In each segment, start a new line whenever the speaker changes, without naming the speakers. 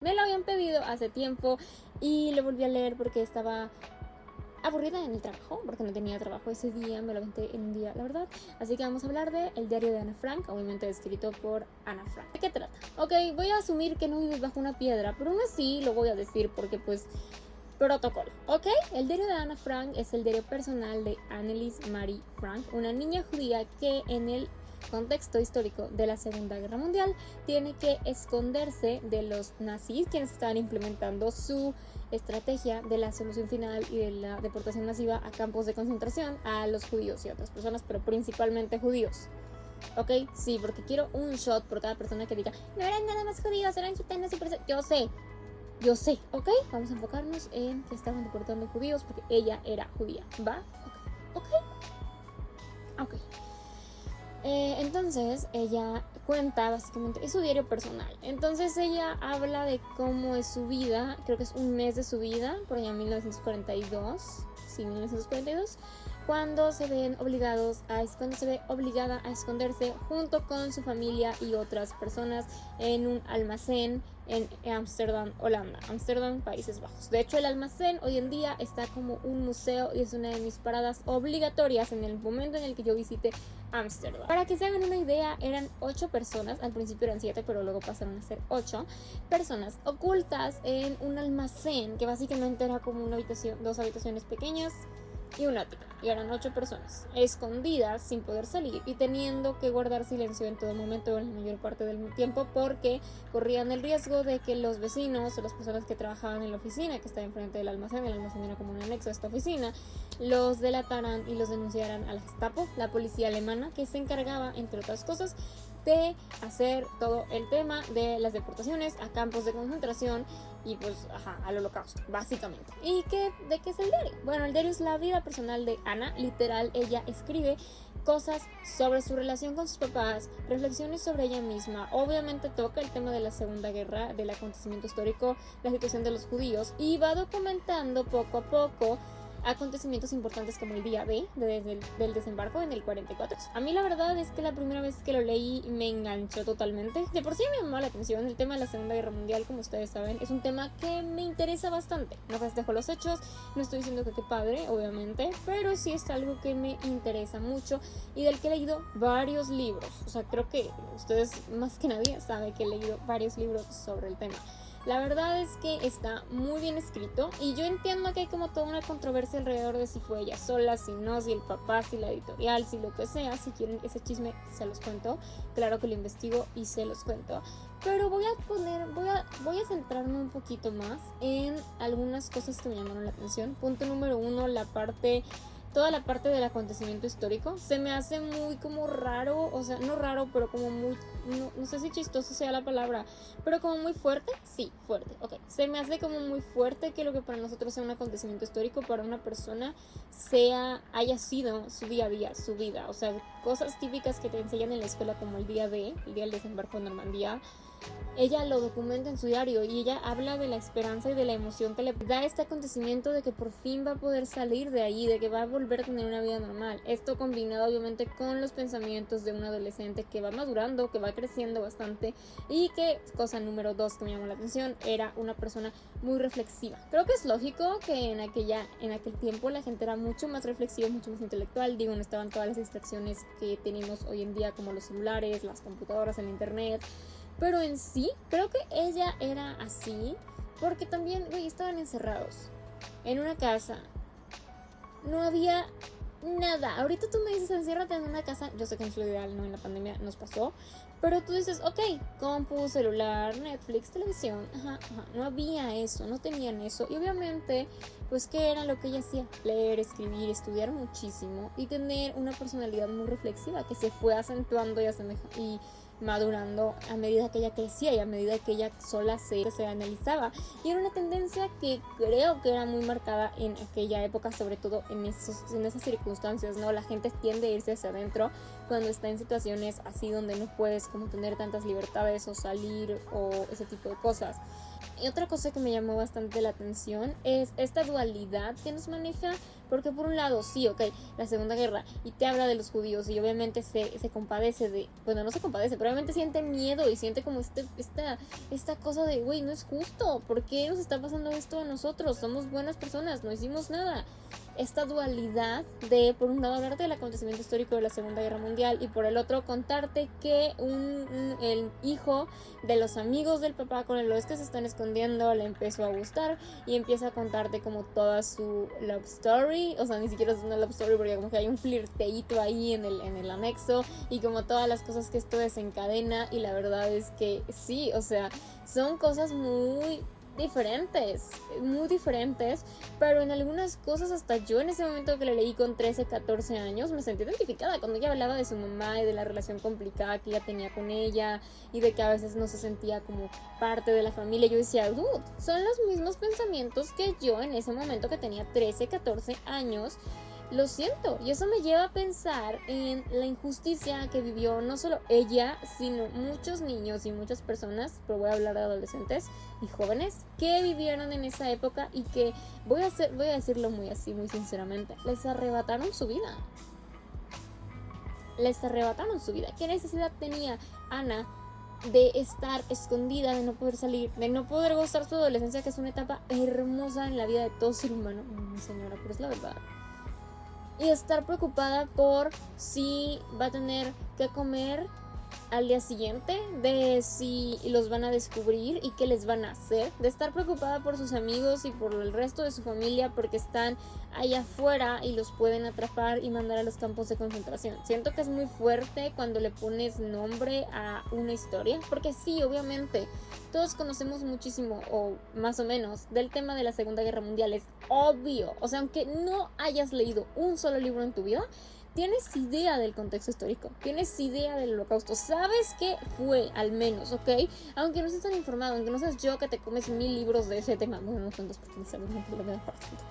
Me lo habían pedido hace tiempo y lo volví a leer porque estaba aburrida en el trabajo, porque no tenía trabajo ese día, me lo aventé en un día, la verdad. Así que vamos a hablar de El diario de Ana Frank, obviamente escrito por Ana Frank. ¿De qué trata? Ok, voy a asumir que no vives bajo una piedra, pero aún así lo voy a decir porque pues protocolo, ¿ok? El diario de Ana Frank es el diario personal de Anneliese Marie Frank, una niña judía que en el contexto histórico de la Segunda Guerra Mundial tiene que esconderse de los nazis, quienes estaban implementando su estrategia de la solución final y de la deportación masiva a campos de concentración a los judíos y otras personas, pero principalmente judíos. ¿Ok? Sí, porque quiero un shot por cada persona que diga no eran nada más judíos, eran gitanos y por eso... Yo sé, ¿ok? Vamos a enfocarnos en que estaban deportando judíos porque ella era judía, ¿va? Ok. Ok. Entonces ella cuenta básicamente, es su diario personal. Entonces ella habla de cómo es su vida, creo que es un mes de su vida, por allá en 1942, sí, 1942, cuando se ve obligada a esconderse junto con su familia y otras personas en un almacén en Ámsterdam, Holanda, Ámsterdam, Países Bajos. De hecho, el almacén hoy en día está como un museo y es una de mis paradas obligatorias en el momento en el que yo visite Ámsterdam. Para que se hagan una idea, eran 8 personas, al principio eran 7, pero luego pasaron a ser 8 personas ocultas en un almacén que básicamente era como una habitación, 2 habitaciones pequeñas y un ático, y eran 8 personas escondidas sin poder salir y teniendo que guardar silencio en todo momento, en la mayor parte del tiempo, porque corrían el riesgo de que los vecinos o las personas que trabajaban en la oficina que estaba enfrente del almacén, el almacén era como un anexo a esta oficina, los delataran y los denunciaran a la Gestapo, la policía alemana, que se encargaba, entre otras cosas, de hacer todo el tema de las deportaciones a campos de concentración y pues al holocausto, básicamente. ¿Y de qué es el diario? Bueno, el diario es la vida personal de Ana, literal, ella escribe cosas sobre su relación con sus papás, reflexiones sobre ella misma, obviamente toca el tema de la Segunda Guerra, del acontecimiento histórico, la situación de los judíos, y va documentando poco a poco acontecimientos importantes como el día del desembarco en el 44. A mí la verdad es que la primera vez que lo leí me enganchó totalmente. De por sí me llamó la atención el tema de la Segunda Guerra Mundial, como ustedes saben, es un tema que me interesa bastante. No festejo los hechos, no estoy diciendo que qué padre, obviamente, pero sí es algo que me interesa mucho y del que he leído varios libros. O sea, creo que ustedes más que nadie saben que he leído varios libros sobre el tema. La verdad es que está muy bien escrito y yo entiendo que hay como toda una controversia alrededor de si fue ella sola, si no, si el papá, si la editorial, si lo que sea. Si quieren ese chisme se los cuento, claro que lo investigo y se los cuento, pero voy a centrarme un poquito más en algunas cosas que me llamaron la atención. Punto número 1, toda la parte del acontecimiento histórico se me hace muy como raro, o sea, no raro, pero como muy, no sé si chistoso sea la palabra, pero como muy fuerte, sí, fuerte, ok. Se me hace como muy fuerte que lo que para nosotros sea un acontecimiento histórico, para una persona haya sido su día a día, su vida, o sea, cosas típicas que te enseñan en la escuela como el día del desembarco en Normandía. Ella lo documenta en su diario y ella habla de la esperanza y de la emoción que le da este acontecimiento de que por fin va a poder salir de ahí, de que va a volver a tener una vida normal. Esto combinado obviamente con los pensamientos de un adolescente que va madurando, que va creciendo bastante y que, cosa número 2 que me llamó la atención, era una persona muy reflexiva. Creo que es lógico que en aquel tiempo la gente era mucho más reflexiva, mucho más intelectual. Digo, no estaban todas las distracciones que tenemos hoy en día como los celulares, las computadoras, el internet. Pero en sí, creo que ella era así porque también, estaban encerrados en una casa. No había nada. Ahorita tú me dices, enciérrate en una casa. Yo sé que no es lo ideal, no, en la pandemia nos pasó. Pero tú dices, ok, compu, celular, Netflix, televisión. No había eso, no tenían eso. Y obviamente, pues, ¿qué era lo que ella hacía? Leer, escribir, estudiar muchísimo y tener una personalidad muy reflexiva que se fue acentuando y madurando a medida que ella crecía y a medida que ella sola se analizaba. Y era una tendencia que creo que era muy marcada en aquella época, sobre todo en esas circunstancias, ¿no? La gente tiende a irse hacia adentro cuando está en situaciones así donde no puedes como tener tantas libertades o salir o ese tipo de cosas. Y otra cosa que me llamó bastante la atención es esta dualidad que nos maneja, porque por un lado, sí, ok, la Segunda Guerra, y te habla de los judíos, y obviamente se compadece de, bueno, no se compadece, pero obviamente siente miedo y siente como esta cosa de, güey, no es justo, ¿por qué nos está pasando esto a nosotros? Somos buenas personas, no hicimos nada. Esta dualidad de, por un lado, hablarte del acontecimiento histórico de la Segunda Guerra Mundial y por el otro, contarte que el hijo de los amigos del papá con los que se están escondiendo le empezó a gustar y empieza a contarte como toda su love story, o sea, ni siquiera es una love story porque como que hay un flirteíto ahí en el anexo y como todas las cosas que esto desencadena, y la verdad es que sí, o sea, son cosas muy diferentes, pero en algunas cosas hasta yo en ese momento que le leí con 13, 14 años me sentí identificada cuando ella hablaba de su mamá y de la relación complicada que ella tenía con ella y de que a veces no se sentía como parte de la familia. Yo decía, dude, son los mismos pensamientos que yo en ese momento que tenía 13, 14 años. Lo siento, y eso me lleva a pensar en la injusticia que vivió no solo ella, sino muchos niños y muchas personas, pero voy a hablar de adolescentes y jóvenes, que vivieron en esa época y que, voy a decirlo muy así, muy sinceramente, les arrebataron su vida. Les arrebataron su vida. ¿Qué necesidad tenía Ana de estar escondida, de no poder salir, de no poder gozar su adolescencia, que es una etapa hermosa en la vida de todo ser humano? Mi señora, pero es la verdad. Y estar preocupada por si va a tener que comer al día siguiente, de si los van a descubrir y qué les van a hacer, de estar preocupada por sus amigos y por el resto de su familia porque están allá afuera y los pueden atrapar y mandar a los campos de concentración. Siento que es muy fuerte cuando le pones nombre a una historia, porque sí, obviamente todos conocemos muchísimo, o más o menos, del tema de la Segunda Guerra Mundial, es obvio. O sea, aunque no hayas leído un solo libro en tu vida, tienes idea del contexto histórico, tienes idea del Holocausto, sabes qué fue, al menos, ¿ok? Aunque no estés tan informado, aunque no seas yo que te comes 1000 libros de ese tema, bueno, no tantos porque no me da para tanto.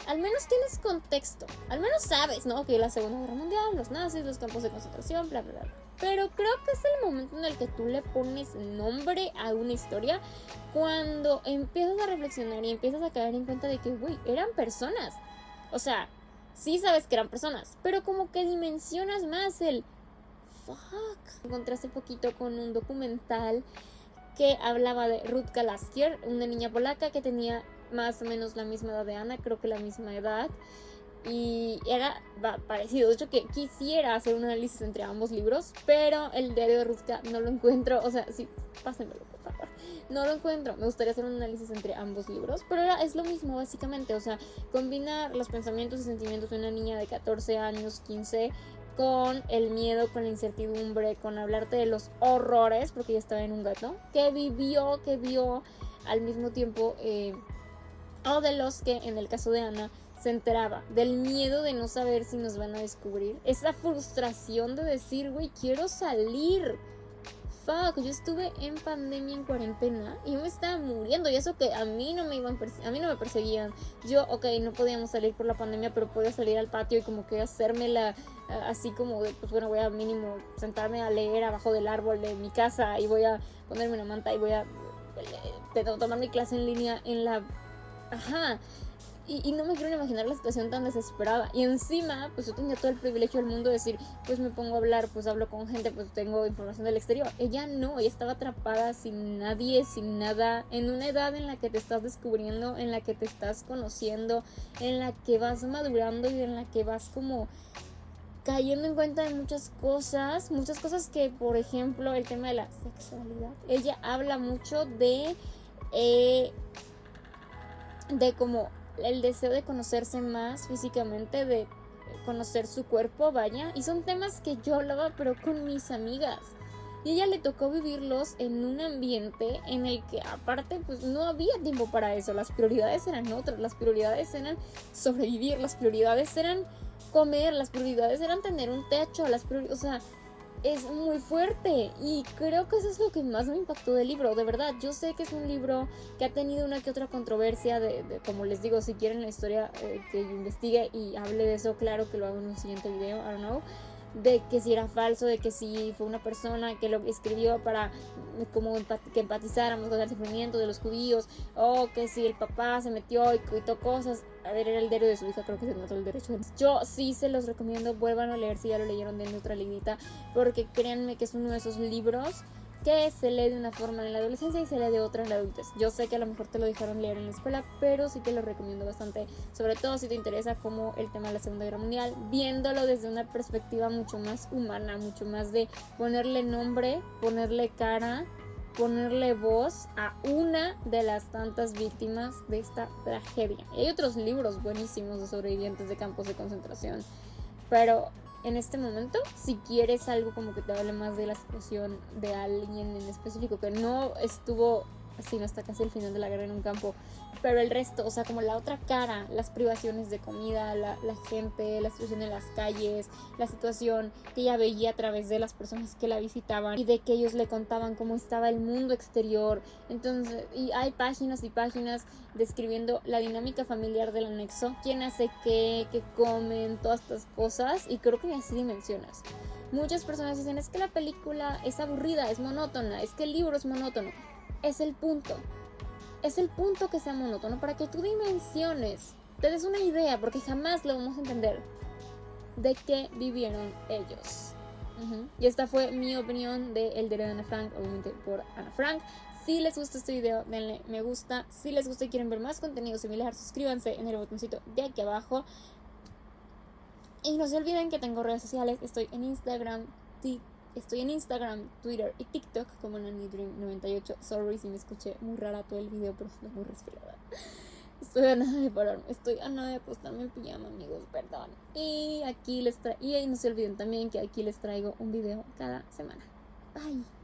Al menos tienes contexto, al menos sabes, ¿no? Que la Segunda Guerra Mundial, los nazis, los campos de concentración, bla, bla, bla. Pero creo que es el momento en el que tú le pones nombre a una historia, cuando empiezas a reflexionar y empiezas a caer en cuenta de que, güey, eran personas. O sea, sí sabes que eran personas, pero como que dimensionas más el fuck. Encontré hace poquito con un documental que hablaba de Ruth Kalaskier, una niña polaca que tenía más o menos la misma edad de Ana, creo que la misma edad, y era parecido. De hecho, que quisiera hacer un análisis entre ambos libros, pero el diario de Ruthka no lo encuentro. O sea, sí, pásenmelo, por favor. No lo encuentro. Me gustaría hacer un análisis entre ambos libros, pero es lo mismo, básicamente. O sea, combinar los pensamientos y sentimientos de una niña de 14 años, 15, con el miedo, con la incertidumbre, con hablarte de los horrores, porque ella estaba en un gato, que vio al mismo tiempo, o de los que, en el caso de Ana, se enteraba, del miedo de no saber si nos van a descubrir, esa frustración de decir, güey, quiero salir. Fuck, yo estuve en pandemia, en cuarentena, y yo me estaba muriendo, y eso que a mí no me perseguían. Yo, ok, no podíamos salir por la pandemia, pero podía salir al patio y como que hacérmela así como de, pues bueno, voy a mínimo sentarme a leer abajo del árbol de mi casa y voy a ponerme una manta y voy a tomar mi clase en línea en la... Ajá. Y no me quiero imaginar la situación tan desesperada. Y encima, pues yo tenía todo el privilegio del mundo de decir, pues me pongo a hablar, pues hablo con gente, pues tengo información del exterior. Ella no, ella estaba atrapada sin nadie, sin nada, en una edad en la que te estás descubriendo, en la que te estás conociendo, en la que vas madurando y en la que vas como cayendo en cuenta de muchas cosas que, por ejemplo, el tema de la sexualidad. Ella habla mucho de como el deseo de conocerse más físicamente, de conocer su cuerpo, vaya. Y son temas que yo hablaba, pero con mis amigas. Y a ella le tocó vivirlos en un ambiente en el que, aparte, pues no había tiempo para eso. Las prioridades eran otras. Las prioridades eran sobrevivir. Las prioridades eran comer. Las prioridades eran tener un techo. O sea, es muy fuerte, y creo que eso es lo que más me impactó del libro. De verdad, yo sé que es un libro que ha tenido una que otra controversia de como les digo, si quieren la historia que yo investigue y hable de eso, claro que lo hago en un siguiente video, I don't know. de que si era falso, de que si fue una persona que lo escribió para como que empatizáramos con el sufrimiento de los judíos, o que si el papá se metió y quitó cosas. A ver, era el diario de su hija, creo que se notó el derecho. Yo sí se los recomiendo, vuelvan a leer si ya lo leyeron, de otra leidita, porque créanme que es uno de esos libros que se lee de una forma en la adolescencia y se lee de otra en la adultez. Yo sé que a lo mejor te lo dejaron leer en la escuela, pero sí te lo recomiendo bastante, sobre todo si te interesa como el tema de la Segunda Guerra Mundial, viéndolo desde una perspectiva mucho más humana, mucho más de ponerle nombre, ponerle cara, ponerle voz a una de las tantas víctimas de esta tragedia. Y hay otros libros buenísimos de sobrevivientes de campos de concentración, pero en este momento, si quieres algo como que te hable más de la situación de alguien en específico que no estuvo sino hasta casi el final de la guerra en un campo, pero el resto, o sea, como la otra cara, las privaciones de comida, la gente, la situación en las calles, la situación que ella veía a través de las personas que la visitaban y de que ellos le contaban cómo estaba el mundo exterior. Entonces, y hay páginas y páginas describiendo la dinámica familiar del anexo, quién hace qué comen, todas estas cosas, y creo que así dimensionas. Muchas personas dicen, es que la película es aburrida, es monótona, es que el libro es monótono. Es el punto que sea monótono, para que tú dimensiones, te des una idea, porque jamás lo vamos a entender, de qué vivieron ellos. Y esta fue mi opinión de El diario de Ana Frank, obviamente por Ana Frank. Si les gusta este video, denle me gusta. Si les gusta y quieren ver más contenido similar, suscríbanse en el botoncito de aquí abajo. Y no se olviden que tengo redes sociales. Estoy en Instagram, Twitter y TikTok como NaniDream98. Sorry si me escuché muy rara todo el video, pero estoy muy resfriada. Estoy a nada de pararme, estoy a nada de acostarme en pijama, amigos, perdón. Y aquí y no se olviden también que aquí les traigo un video cada semana. Bye.